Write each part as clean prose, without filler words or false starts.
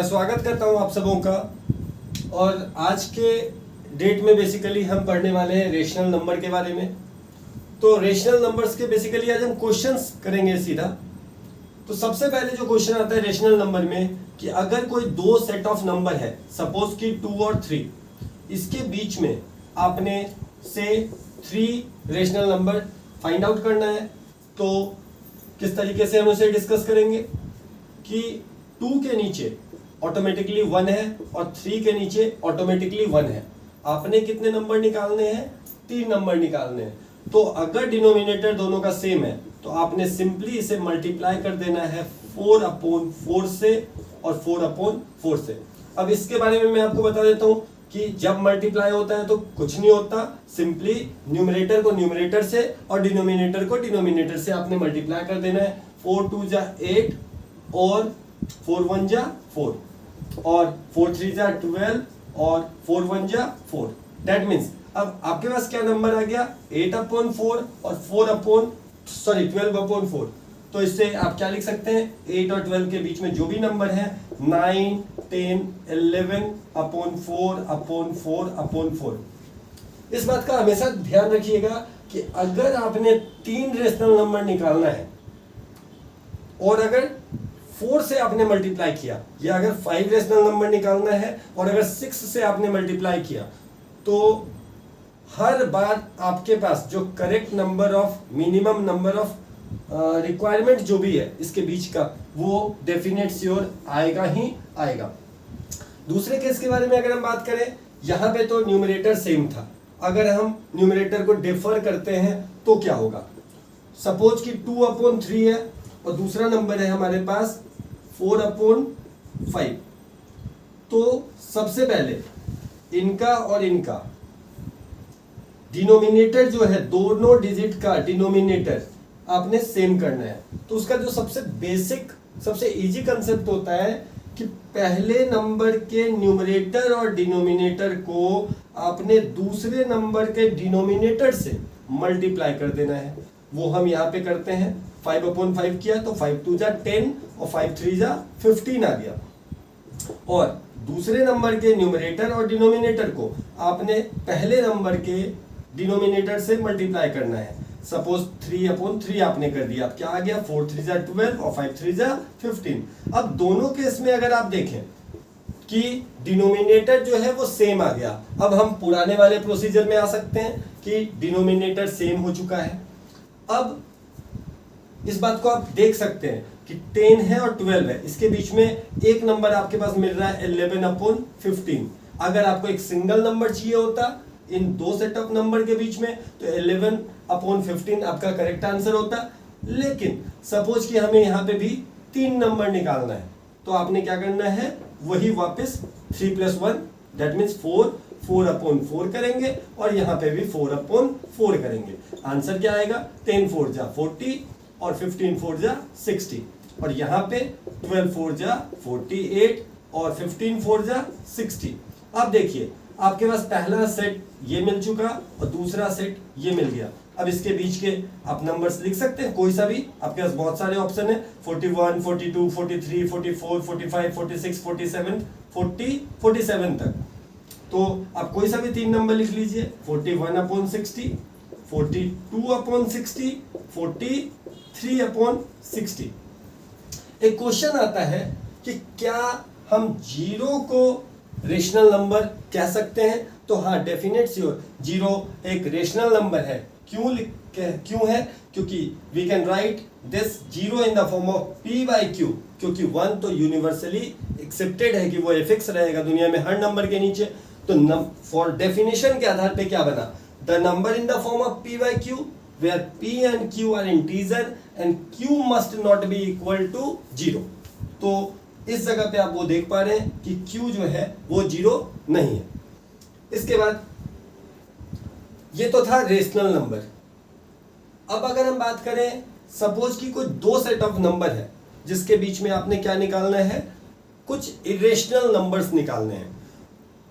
मैं स्वागत करता हूं आप सबों का। और आज के डेट में बेसिकली हम पढ़ने वाले हैं रेशनल नंबर के बारे में। तो रेशनल नंबर्स के बेसिकली आज हम क्वेश्चंस करेंगे सीधा। तो सबसे पहले जो क्वेश्चन आता है रेशनल नंबर में कि अगर कोई दो सेट ऑफ नंबर है, सपोज कि 2 और 3, इसके बीच में आपने से 3 रेशनल नंबर फाइंड आउट करना है। तो किस तरीके से हम उसे डिस्कस करेंगे कि 2 के नीचे ऑटोमेटिकली 1 है और 3 के नीचे ऑटोमेटिकली 1 है। आपने कितने नंबर निकालने हैं? 3 नंबर निकालने हैं। तो अगर डिनोमिनेटर दोनों का सेम है तो आपने सिंपली इसे मल्टीप्लाई कर देना है 4/4 से और 4/4 से। अब इसके बारे में मैं आपको बता देता हूं कि जब मल्टीप्लाई होता है तो कुछ नहीं होता, सिंपली न्यूमरेटर को न्यूमरेटर से और डिनोमिनेटर को डिनोमिनेटर से आपने मल्टीप्लाई कर देना है। 4 2 जा 8 और 4 1 जा 4 और 4 3 जा 12 और 4 1 जा 4। दैट मीन्स अब आपके पास क्या नंबर आ गया? 8/4 और 12/4। तो इससे आप क्या लिख सकते हैं? 8 और 12 के बीच में जो भी नंबर है 9 10 11/4/4/4। इस बात का हमेशा ध्यान रखिएगा कि अगर आपने 3 रेशनल नंबर निकालना है और अगर 4 से आपने मल्टीप्लाई किया, या अगर 5 रेशनल नंबर निकालना है और अगर 6 से आपने मल्टीप्लाई किया, तो हर बार आपके पास जो correct number of minimum number of requirement जो भी है इसके बीच का, वो डेफिनेट श्योर आएगा ही आएगा। दूसरे केस के बारे में अगर हम बात करें, यहां पे तो न्यूमरेटर सेम था। अगर हम न्यूमरेटर को डिफर करते हैं तो क्या होगा? सपोज कि 2/3 है और दूसरा नंबर है हमारे पास 4/5। तो सबसे पहले इनका और इनका डिनोमिनेटर जो है, दोनों डिजिट का डिनोमिनेटर आपने सेम करना है। तो उसका जो सबसे बेसिक सबसे इजी कंसेप्ट होता है कि पहले नंबर के न्यूमरेटर और डिनोमिनेटर को आपने दूसरे नंबर के डिनोमिनेटर से मल्टीप्लाई कर देना है। वो हम यहाँ पे करते हैं। 5/5 किया तो 5 2 जा 10 और 5 3 जा 15 आ गया। और दूसरे नंबर के न्यूमरेटर और डिनोमिनेटर को आपने पहले नंबर के डिनोमिनेटर से मल्टीप्लाई करना है। सपोज 3/3 आपने कर दिया, अब क्या आ गया? 4 3 जा 12 और 5 3 जा 15। अब दोनों केस में अगर आप देखें कि डिनोमिनेटर जो है वो सेम आ गया, अब हम पुराने वाले प्रोसीजर में आ सकते हैं कि डिनोमिनेटर सेम हो चुका है। अब इस बात को आप देख सकते हैं कि 10 है और 12 है, इसके बीच में एक नंबर आपके पास मिल रहा है 11/15। अगर आपको एक सिंगल नंबर चाहिए होता इन दो सेट ऑफ नंबर के बीच में तो 11/15 आपका करेक्ट आंसर होता। लेकिन सपोज कि हमें यहाँ पे भी 3 नंबर निकालना है, तो आपने क्या करना है? वही वापस 3 + 1 दैट मीन्स 4/4 करेंगे और यहाँ पे भी 4/4 करेंगे। आंसर क्या आएगा? 10 4 जा 40 और 15 4 जा 60 और यहाँ पे 12 4 जा 48 और 15 4 जा 60। अब देखिए आपके पास पहला सेट ये मिल चुका और दूसरा सेट ये मिल गया। अब इसके बीच के आप नंबर्स लिख सकते हैं, कोई सा भी। आपके पास बहुत सारे ऑप्शन है, 41 42 43 44 45 46 47 40 47 तक। तो आप कोई सा भी 3 नंबर लिख लीजिए। 41/60 42/60 43/60। एक क्वेश्चन आता है कि क्या हम 0 को रेशनल नंबर कह सकते हैं? तो हाँ, डेफिनेट श्योर 0 एक रेशनल नंबर है। क्यों है? क्योंकि we can write this 0 in the form of p/q, क्योंकि 1 तो यूनिवर्सली एक्सेप्टेड है कि वो फिक्स रहेगा दुनिया में हर नंबर के नीचे। तो फॉर डेफिनेशन के आधार पे क्या बना? The number in the form of p/q where p and q are integer and q must not be equal to 0। तो इस जगह पे आप वो देख पा रहे हैं कि q जो है वो 0 नहीं है। इसके बाद ये तो था रेशनल नंबर। अब अगर हम बात करें, सपोज कि कोई 2 सेट ऑफ नंबर है जिसके बीच में आपने क्या निकालना है? कुछ इरेशनल नंबर्स निकालने हैं।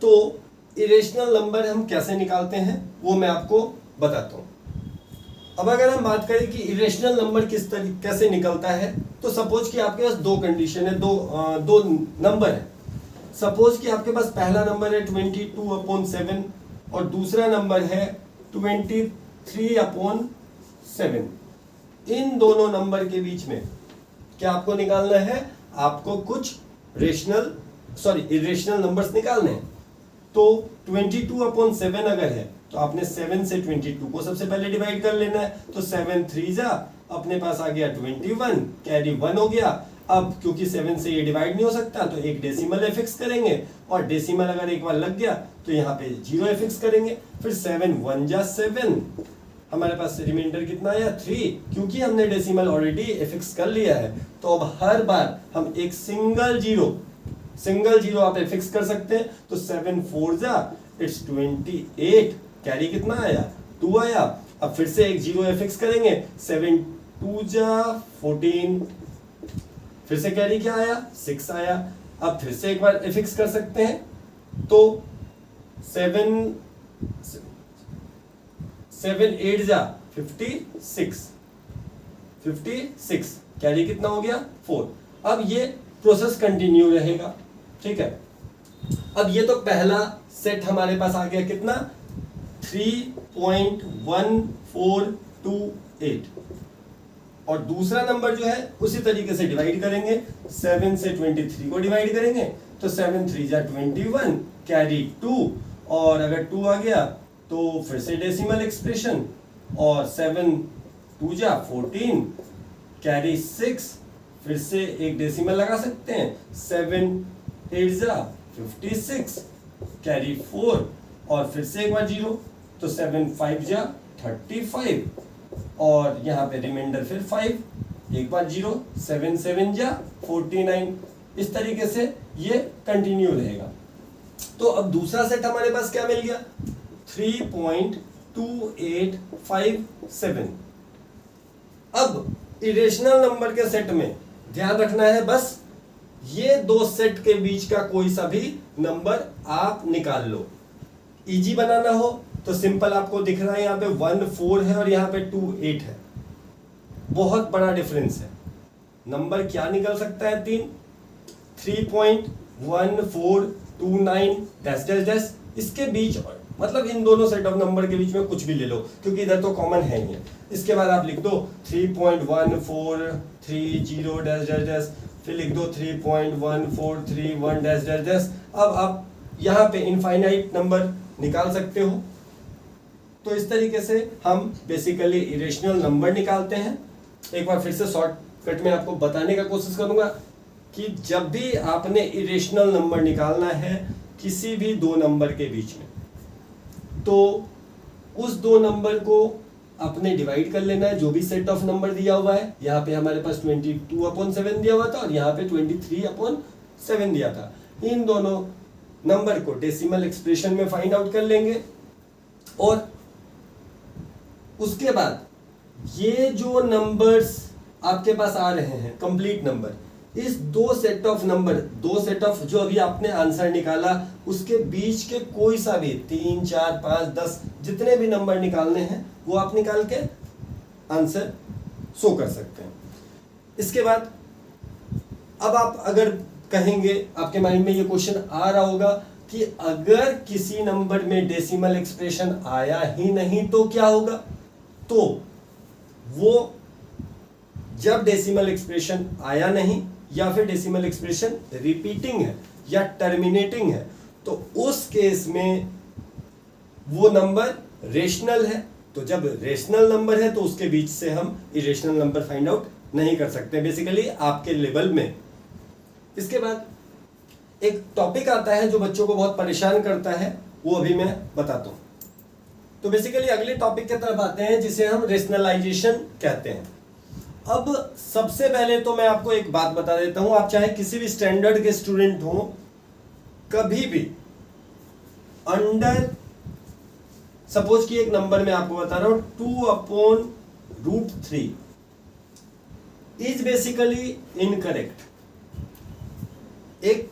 तो इरेशनल नंबर हम कैसे निकालते हैं वो मैं आपको बताता हूं। अब अगर हम बात करें कि इरेशनल नंबर कैसे निकलता है, तो सपोज कि आपके पास 2 कंडीशन है, दो नंबर है। सपोज कि आपके पास पहला नंबर है 22/7 और दूसरा नंबर है 23/7। इन दोनों नंबर के बीच में क्या आपको निकालना है? आपको कुछ इरेशनल नंबर्स निकालने हैं। तो 22/7 अगर है तो आपने 7 से 22 को सबसे पहले डिवाइड कर लेना है। तो 7 3 जा, अपने पास आ गया 21, कैरी 1 हो गया। अब क्योंकि 7 से ये डिवाइड नहीं हो सकता तो एक डेसिमल एफिक्स करेंगे, और डेसिमल अगर एक बार लग गया तो यहाँ पे 0 एफिक्स करेंगे। फिर 7 1 जा 7, हमारे पास रिमाइंडर कितना आया 3, क्योंकि हमने डेसिमल ऑलरेडी एफिक्स कर लिया है। तो अब हर बार हम एक सिंगल जीरो आप एफिक्स कर सकते हैं। तो 7 4 जा इट्स 28, कैरी कितना आया 2 आया। अब फिर से एक जीरो एफिक्स करेंगे, 7 2 जा 14, फिर से कैरी क्या आया 6 आया। अब फिर से एक बार एफिक्स कर सकते हैं, तो 7 8 जा 56, कैरी कितना हो गया 4। अब ये प्रोसेस कंटिन्यू रहेगा, ठीक है। अब ये तो पहला सेट हमारे पास आ गया कितना 3.1428, और दूसरा नंबर जो है उसी तरीके से डिवाइड करेंगे। 7 से 23 को डिवाइड करेंगे तो 7 3 जा 21, कैरी 2, और अगर 2 आ गया तो फिर से डेसिमल एक्सप्रेशन, और 7 2 जा 14, कैरी 6, फिर से एक डेसिमल लगा सकते हैं, 7 8 जा 56, कैरी 4, और फिर से एक बार जीरो, तो 7 5 जा 35, और यहाँ पे रिमाइंडर फिर 5, एक बार जीरो, 7 7 जा 49। इस तरीके से ये कंटिन्यू रहेगा। तो अब दूसरा सेट हमारे पास क्या मिल गया 3.2857। अब इरेशनल नंबर के सेट में ध्यान रखना है बस ये दो सेट के बीच का कोई सा भी नंबर आप निकाल लो। इजी बनाना हो तो सिंपल, आपको दिख रहा है यहाँ पे 1 4 है और यहाँ पे 2 8 है, बहुत बड़ा डिफरेंस है। नंबर क्या निकल सकता है 3.1429 डैश डैश डैश, इसके बीच मतलब इन दोनों सेट ऑफ नंबर के बीच में कुछ भी ले लो क्योंकि इधर तो कॉमन है ही है। इसके बाद आप लिख दो 3.1430 डैश डैश डैश, फिर लिख दो 3.1431 डैश डैश डैश। अब आप यहाँ पे इनफाइनाइट नंबर निकाल सकते हो। तो इस तरीके से हम बेसिकली इरेशनल नंबर निकालते हैं। एक बार फिर से शॉर्टकट में आपको बताने का कोशिश करूंगा कि जब भी आपने इरेशनल नंबर निकालना है किसी भी दो नंबर के बीच में, तो उस दो नंबर को आपने डिवाइड कर लेना है जो भी सेट ऑफ नंबर दिया हुआ है। यहाँ पे हमारे पास 22/7 दिया हुआ था और यहाँ पे 23/7 दिया था। इन दोनों नंबर को डेसिमल एक्सप्रेशन में फाइंड आउट कर लेंगे, और उसके बाद ये जो नंबर्स आपके पास आ रहे हैं कंप्लीट नंबर, इस दो सेट ऑफ जो अभी आपने आंसर निकाला उसके बीच के कोई सा भी 3 4 5 10 जितने भी नंबर निकालने हैं वो आप निकाल के आंसर शो कर सकते हैं। इसके बाद अब आप अगर कहेंगे, आपके माइंड में ये क्वेश्चन आ रहा होगा कि अगर किसी नंबर में डेसिमल एक्सप्रेशन आया ही नहीं तो क्या होगा। तो वो जब डेसिमल एक्सप्रेशन आया नहीं या फिर डेसिमल एक्सप्रेशन रिपीटिंग है या टर्मिनेटिंग है, तो उस केस में वो नंबर रेशनल है। तो जब रेशनल नंबर है तो उसके बीच से हम इरेशनल नंबर फाइंड आउट नहीं कर सकते बेसिकली आपके लेवल में। इसके बाद एक टॉपिक आता है जो बच्चों को बहुत परेशान करता है, वो अभी मैं बताता हूं। तो बेसिकली अगले टॉपिक की तरफ आते हैं जिसे हम रेशनलाइजेशन कहते हैं। अब सबसे पहले तो मैं आपको एक बात बता देता हूं, आप चाहे किसी भी स्टैंडर्ड के स्टूडेंट हो, कभी भी अंडर सपोज कि एक नंबर में आपको बता रहा हूं 2/√3 इज बेसिकली इनकरेक्ट। एक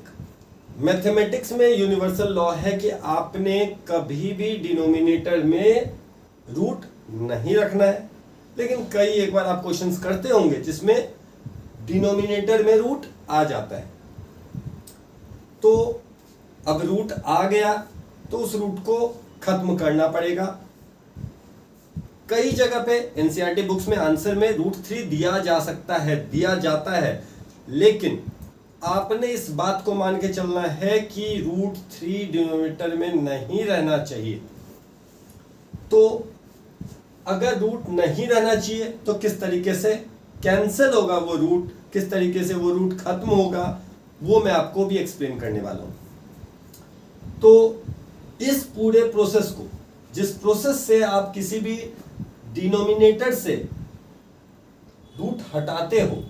मैथमेटिक्स में यूनिवर्सल लॉ है कि आपने कभी भी डिनोमिनेटर में रूट नहीं रखना है, लेकिन कई एक बार आप क्वेश्चंस करते होंगे जिसमें डिनोमिनेटर में रूट आ जाता है। तो अब रूट आ गया तो उस रूट को खत्म करना पड़ेगा। कई जगह पे एनसीईआरटी बुक्स में आंसर में √3 दिया जा सकता है, दिया जाता है, लेकिन आपने इस बात को मान के चलना है कि √3 डिनोमिनेटर में नहीं रहना चाहिए। तो अगर रूट नहीं रहना चाहिए तो किस तरीके से कैंसिल होगा वो रूट, किस तरीके से वो रूट खत्म होगा, वो मैं आपको भी एक्सप्लेन करने वाला हूं। तो इस पूरे प्रोसेस को, जिस प्रोसेस से आप किसी भी डिनोमिनेटर से रूट हटाते हो,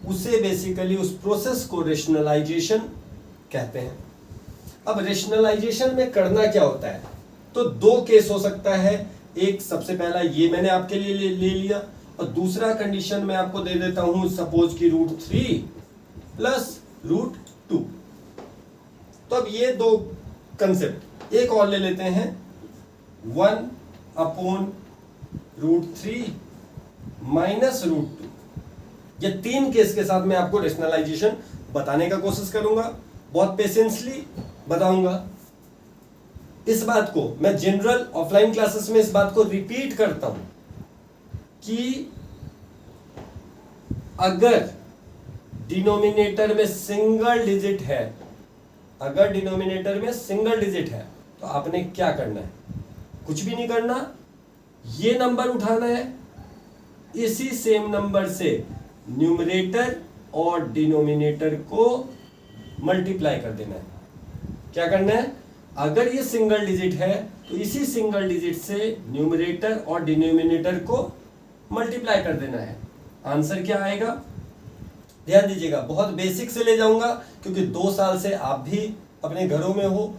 उसे बेसिकली उस प्रोसेस को रेशनलाइजेशन कहते हैं। अब रेशनलाइजेशन में करना क्या होता है, तो दो केस हो सकता है। एक सबसे पहला ये मैंने आपके लिए ले लिया, और दूसरा कंडीशन मैं आपको दे देता हूं, सपोज कि √3 प्लस √2। तो अब ये दो कंसेप्ट एक और ले लेते हैं, 1/√3 माइनस √2। ये तीन केस के साथ मैं आपको रेशनलाइजेशन बताने का कोशिश करूंगा, बहुत पेशेंसली बताऊंगा। इस बात को मैं जनरल ऑफलाइन क्लासेस में इस बात को रिपीट करता हूं कि अगर डिनोमिनेटर में सिंगल डिजिट है, अगर डिनोमिनेटर में सिंगल डिजिट है तो आपने क्या करना है, कुछ भी नहीं करना, ये नंबर उठाना है, इसी सेम नंबर से न्यूमरेटर और डिनोमिनेटर को मल्टीप्लाई कर देना है। क्या करना है, अगर ये सिंगल डिजिट है तो इसी सिंगल डिजिट से न्यूमरेटर और डिनोमिनेटर को मल्टीप्लाई कर देना है। आंसर क्या आएगा, ध्यान दीजिएगा, बहुत बेसिक से ले जाऊंगा क्योंकि 2 साल से आप भी अपने घरों में हो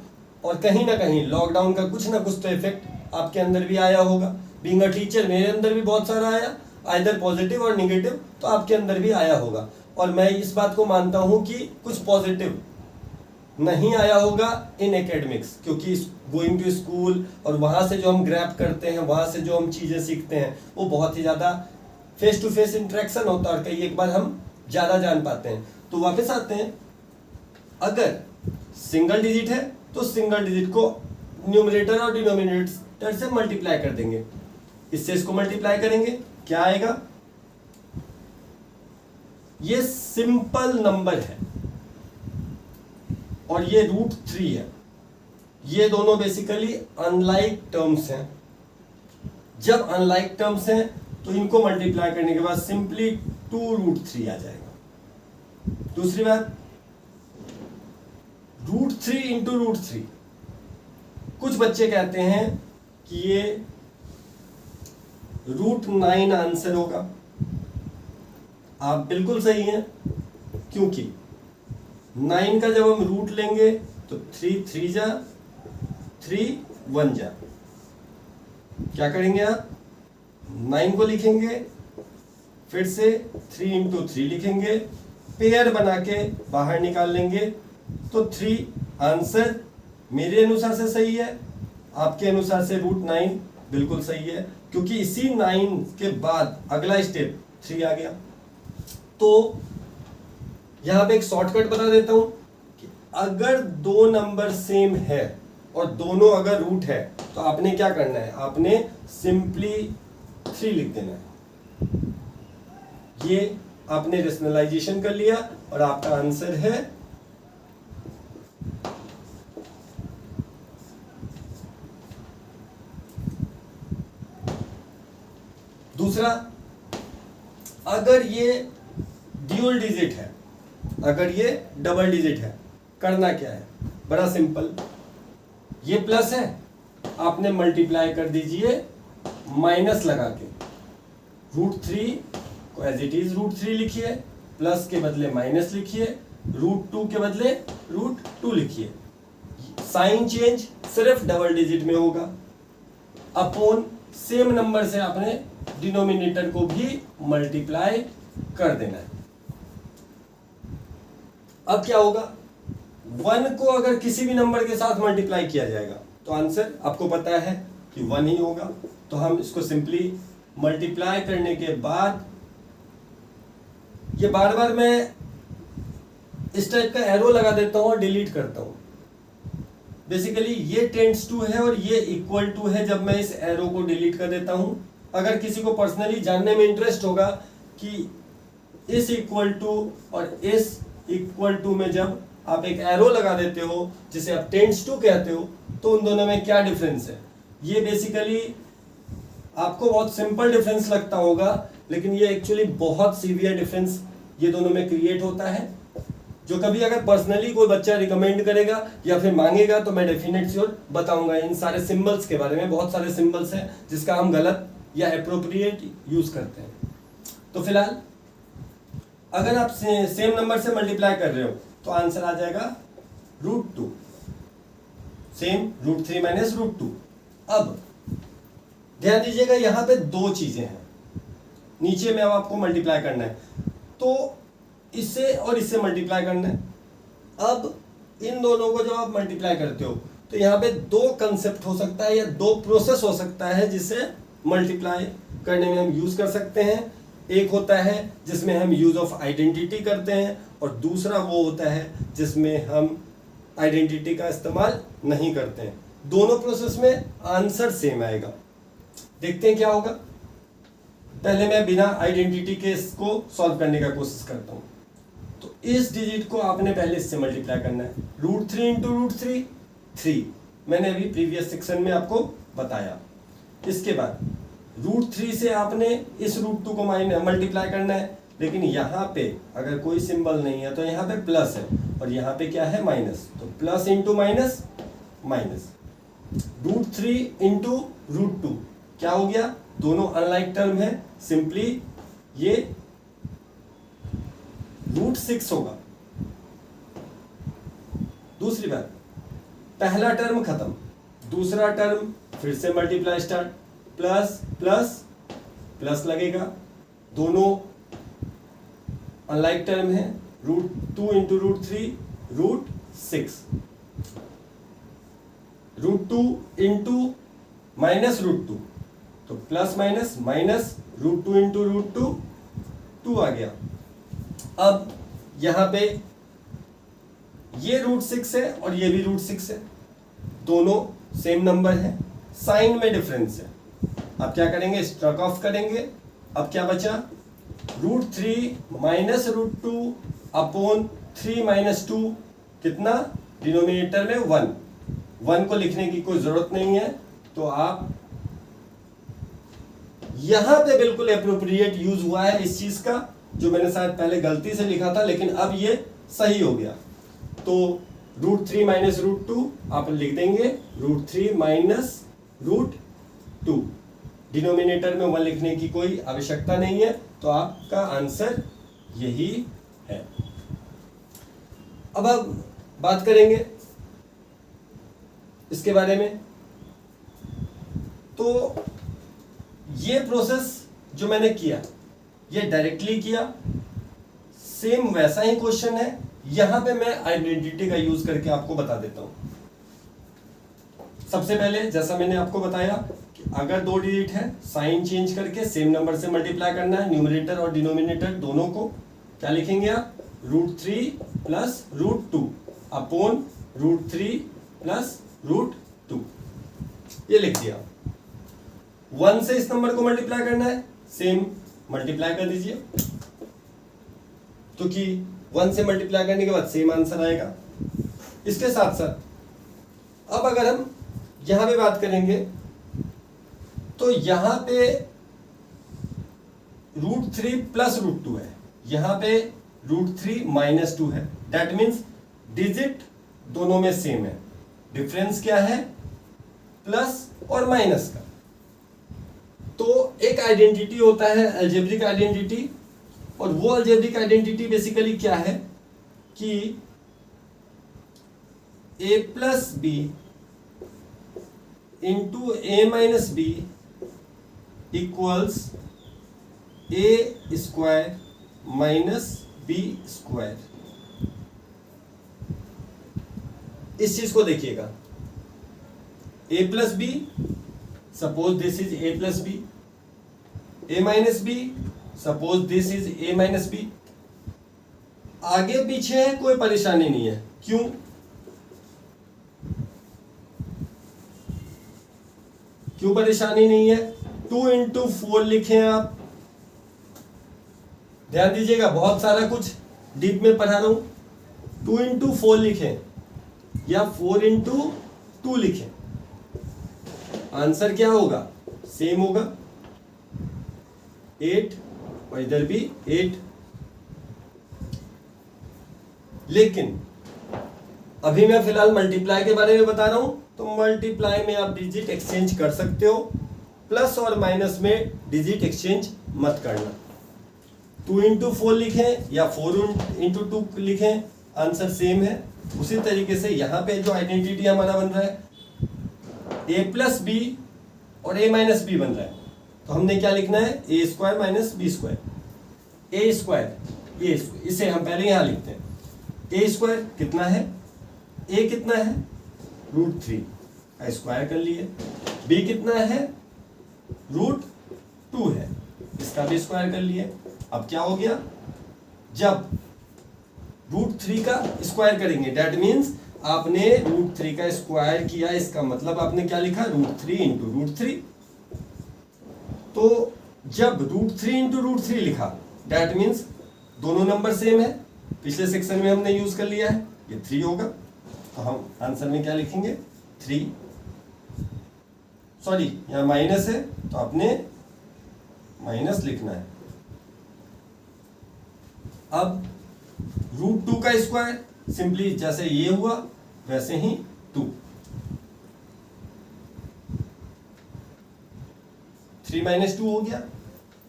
और कहीं ना कहीं लॉकडाउन का कुछ ना कुछ तो इफेक्ट आपके अंदर भी आया होगा। बीइंग अ टीचर मेरे अंदर भी बहुत सारा आया, आइदर पॉजिटिव और निगेटिव, तो आपके अंदर भी आया होगा। और मैं इस बात को मानता हूं कि कुछ पॉजिटिव नहीं आया होगा इन एकेडमिक्स, क्योंकि गोइंग टू स्कूल और वहां से जो हम ग्रैप करते हैं, वहां से जो हम चीजें सीखते हैं, वो बहुत ही ज्यादा फेस टू फेस इंटरेक्शन होता है और कई एक बार हम ज्यादा जान पाते हैं। तो वापस आते हैं, अगर सिंगल डिजिट है तो सिंगल डिजिट को न्यूमरेटर और डिनोमिनेटर से मल्टीप्लाई कर देंगे, इससे इसको मल्टीप्लाई करेंगे, क्या आएगा, ये सिंपल नंबर है और ये √3 है। ये दोनों बेसिकली अनलाइक टर्म्स हैं। जब अनलाइक टर्म्स हैं तो इनको मल्टीप्लाई करने के बाद सिंपली 2√3 आ जाएगा। दूसरी बात, √3 इंटू √3, कुछ बच्चे कहते हैं कि ये √9 आंसर होगा। आप बिल्कुल सही हैं, क्योंकि 9 का जब हम रूट लेंगे तो 3 3 जा 3 1 जा, क्या करेंगे आप, 9 को लिखेंगे, फिर से 3 इंटू 3 लिखेंगे, पेयर बना के बाहर निकाल लेंगे, तो 3 आंसर मेरे अनुसार से सही है, आपके अनुसार से √9 बिल्कुल सही है, क्योंकि इसी 9 के बाद अगला स्टेप 3 आ गया। तो यहां पे एक शॉर्टकट बता देता हूं कि अगर दो नंबर सेम है और दोनों अगर रूट है तो आपने क्या करना है, आपने सिंपली 3 लिख देना है। ये आपने रेशनलाइजेशन कर लिया और आपका आंसर है दूसरा। अगर ये ड्यूल डिजिट है, अगर ये डबल डिजिट है, करना क्या है, बड़ा सिंपल, ये प्लस है, आपने मल्टीप्लाई कर दीजिए माइनस लगा के, √3 को एज इट इज √3 लिखिए, प्लस के बदले माइनस लिखिए, √2 के बदले √2 लिखिए। साइन चेंज सिर्फ डबल डिजिट में होगा, अपॉन सेम नंबर से आपने डिनोमिनेटर को भी मल्टीप्लाई कर देना है। अब क्या होगा, 1 को अगर किसी भी नंबर के साथ मल्टीप्लाई किया जाएगा तो आंसर आपको पता है कि 1 ही होगा। तो हम इसको सिंपली मल्टीप्लाई करने के बाद, ये बार बार मैं इस टाइप का एरो लगा देता हूं और डिलीट करता हूं, बेसिकली ये टेंड्स टू है और ये इक्वल टू है जब मैं इस एरो को डिलीट कर देता हूं। अगर किसी को पर्सनली जानने में इंटरेस्ट होगा कि इस इक्वल टू और इस इक्वल टू में जब आप एक एरो लगा देते हो जिसे आप टेंड्स टू कहते हो तो उन दोनों में क्या डिफरेंस है, ये बेसिकली आपको बहुत सिंपल डिफरेंस लगता होगा, लेकिन ये एक्चुअली बहुत सीवियर डिफरेंस ये दोनों में क्रिएट होता है, जो कभी अगर पर्सनली कोई बच्चा रिकमेंड करेगा या फिर मांगेगा तो मैं डेफिनेट श्योर बताऊंगा इन सारे सिंबल्स के बारे में। बहुत सारे सिंबल्स हैं जिसका हम गलत या एप्रोप्रिएट यूज करते हैं। तो फिलहाल अगर आप सेम नंबर से मल्टीप्लाई कर रहे हो तो आंसर आ जाएगा √2, सेम √3 माइनस √2। अब ध्यान दीजिएगा यहां पे दो चीजें हैं, नीचे में अब आपको मल्टीप्लाई करना है तो इससे और इससे मल्टीप्लाई करना है। अब इन दोनों को जब आप मल्टीप्लाई करते हो तो यहाँ पे दो कंसेप्ट हो सकता है या दो प्रोसेस हो सकता है जिसे मल्टीप्लाई करने में हम यूज कर सकते हैं। एक होता है जिसमें हम यूज ऑफ आइडेंटिटी करते हैं और दूसरा वो होता है जिसमें हम आइडेंटिटी का इस्तेमाल नहीं करते हैं। दोनों प्रोसेस में आंसर सेम आएगा। देखते हैं क्या होगा। पहले मैं बिना आइडेंटिटी के इसको सॉल्व करने का कोशिश करता हूँ। तो इस डिजिट को आपने पहले इससे मल्टीप्लाई करना है, √3 इंटू √3 3, मैंने अभी प्रीवियस सेक्शन में आपको बताया। इसके बाद √3 से आपने इस √2 को मल्टीप्लाई करना है, लेकिन यहाँ पे अगर कोई सिंबल नहीं है तो यहाँ पे प्लस है और यहाँ पे क्या है माइनस, तो plus into minus minus. √3 into √2 क्या हो गया, दोनों अनलाइक टर्म है, सिंपली ये √6 होगा। दूसरी बात, पहला टर्म खत्म, दूसरा टर्म फिर से multiply start, plus plus plus लगेगा, दोनों अनलाइक टर्म है, √2 इंटू √3 √6, √2 इंटू माइनस √2 तो प्लस माइनस माइनस, √2 इंटू √2 2 आ गया। अब यहां पे ये √6 है और ये भी √6 है, दोनों सेम नंबर है, साइन में डिफरेंस है। अब क्या करेंगे, स्ट्रक ऑफ करेंगे। अब क्या बचा, √3 माइनस √2 अपॉन 3 माइनस 2, कितना, डिनोमिनेटर में 1 को लिखने की कोई जरूरत नहीं है, तो आप यहां पे बिल्कुल एप्रोप्रिएट यूज हुआ है इस चीज का, जो मैंने शायद पहले गलती से लिखा था लेकिन अब ये सही हो गया। तो √3 माइनस √2 आप लिख देंगे √3 माइनस √2, डिनोमिनेटर में 1 लिखने की कोई आवश्यकता नहीं है, तो आपका आंसर यही है। अब बात करेंगे इसके बारे में। तो ये प्रोसेस जो मैंने किया ये डायरेक्टली किया, सेम वैसा ही क्वेश्चन है, यहां पे मैं आइडेंटिटी का यूज करके आपको बता देता हूं। सबसे पहले जैसा मैंने आपको बताया कि अगर दो डिजिट है, साइन चेंज करके सेम नंबर से मल्टीप्लाई करना है, न्यूमरेटर और डिनोमिनेटर दोनों को क्या लिखेंगे आप, √3 प्लस √2 अपॉन √3 प्लस √2, ये लिख दिया। 1 से इस नंबर को मल्टीप्लाई करना है, सेम मल्टीप्लाई कर दीजिए, तो कि 1 से मल्टीप्लाई करने के बाद सेम आंसर आएगा। इसके साथ साथ अब अगर हम यहां पे बात करेंगे तो यहां पे √3 प्लस √2 है, यहां पे √3 माइनस 2 है, दैट मीन्स डिजिट दोनों में सेम है, डिफरेंस क्या है, प्लस और माइनस का। तो एक आइडेंटिटी होता है अलजेब्रिक आइडेंटिटी, और वो अलजेब्रिक आइडेंटिटी बेसिकली क्या है कि a plus B into a minus B equals a square minus b square. इस चीज को देखिएगा, a plus B, suppose this is a plus B, a minus B, suppose this is a minus B. आगे पीछे है कोई परेशानी नहीं है, क्यों, क्यों परेशानी नहीं है? 2 इंटू 4 लिखें आप, ध्यान दीजिएगा बहुत सारा कुछ डीप में पढ़ा रहा हूं। 2 इंटू 4 लिखें या 4 इंटू 2 लिखें, आंसर क्या होगा? सेम होगा, 8 और इधर भी 8। लेकिन अभी मैं फिलहाल मल्टीप्लाई के बारे में बता रहा हूं, तो मल्टीप्लाई में आप डिजिट एक्सचेंज कर सकते हो, प्लस और माइनस में डिजिट एक्सचेंज मत करना। 2 इंटू 4 लिखें या 4 इंटू 2 लिखें, आंसर सेम है। उसी तरीके से यहां पे जो आइडेंटिटी हमारा बन रहा है a प्लस बी और a माइनस बी बन रहा है, तो हमने क्या लिखना है? ए स्क्वायर माइनस बी स्क्वायर। ए स्क्वायर ये, इसे हम पहले यहां लिखते हैं। ए स्क्वायर कितना है? ए कितना है? √3 का स्क्वायर कर लिए। बी कितना है? √2 है, इसका भी स्क्वायर कर लिए। अब क्या हो गया? जब √3 का स्क्वायर करेंगे, दैट मीन्स आपने √3 का स्क्वायर किया, इसका मतलब आपने क्या लिखा? √3 इंटू √3। तो जब √3 इंटू √3 लिखा, दैट मीन्स दोनों नंबर सेम है। पिछले सेक्शन में हमने यूज कर लिया है, ये 3 होगा, तो हम आंसर में क्या लिखेंगे? 3। सॉरी, यहां माइनस है तो आपने माइनस लिखना है। अब √2 का स्क्वायर, सिंपली जैसे ये हुआ वैसे ही 2। 3 माइनस 2 हो गया।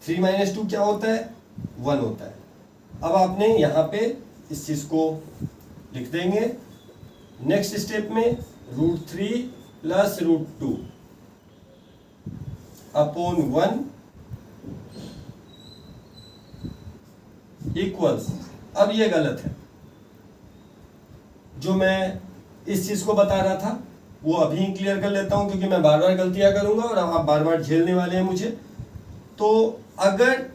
3 माइनस 2 क्या होता है? 1 होता है। अब आपने यहां पे इस चीज को लिख देंगे। नेक्स्ट स्टेप में √3 प्लस √2 अपॉन 1 इक्वल्स। अब ये गलत है, जो मैं इस चीज को बता रहा था वो अभी क्लियर कर लेता हूं, क्योंकि मैं बार बार गलतियां करूंगा और आप बार बार झेलने वाले हैं मुझे। तो अगर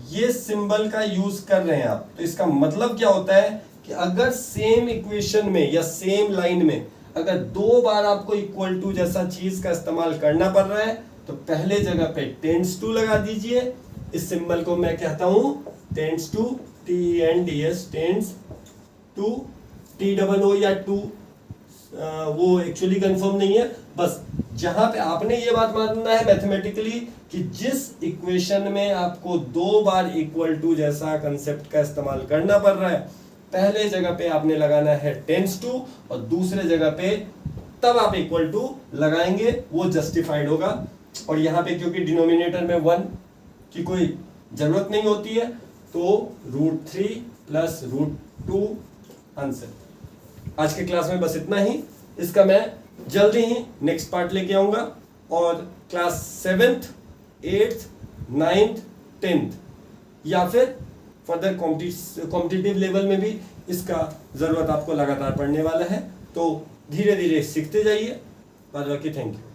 ये सिंबल का यूज कर रहे हैं आप, तो इसका मतलब क्या होता है कि अगर सेम इक्वेशन में या सेम लाइन में अगर 2 बार आपको इक्वल टू जैसा चीज का इस्तेमाल करना पड़ रहा है, तो पहले जगह पे टेंड्स टू लगा दीजिए। इस सिंबल को मैं कहता हूं tends to, TNDS, tends to. TOO या 2 वो एक्चुअली कंफर्म नहीं है, बस जहां पे आपने ये बात मानना है मैथमेटिकली कि जिस इक्वेशन में आपको 2 बार इक्वल टू जैसा कंसेप्ट का इस्तेमाल करना पड़ रहा है, पहले जगह पे आपने लगाना है टेंड्स टू और दूसरे जगह पे तब आप इक्वल टू लगाएंगे, वो जस्टिफाइड होगा। और यहाँ पे क्योंकि डिनोमिनेटर में 1 की कोई जरूरत नहीं होती है, तो √3 प्लस √2 आंसर। आज के क्लास में बस इतना ही। इसका मैं जल्दी ही नेक्स्ट पार्ट लेके आऊंगा, और class 7th, 8th, 9th, 10th या फिर फर्दर कॉम्पिटिटिव लेवल में भी इसका जरूरत आपको लगातार पड़ने वाला है। तो धीरे धीरे सीखते जाइए। बाकी थैंक यू।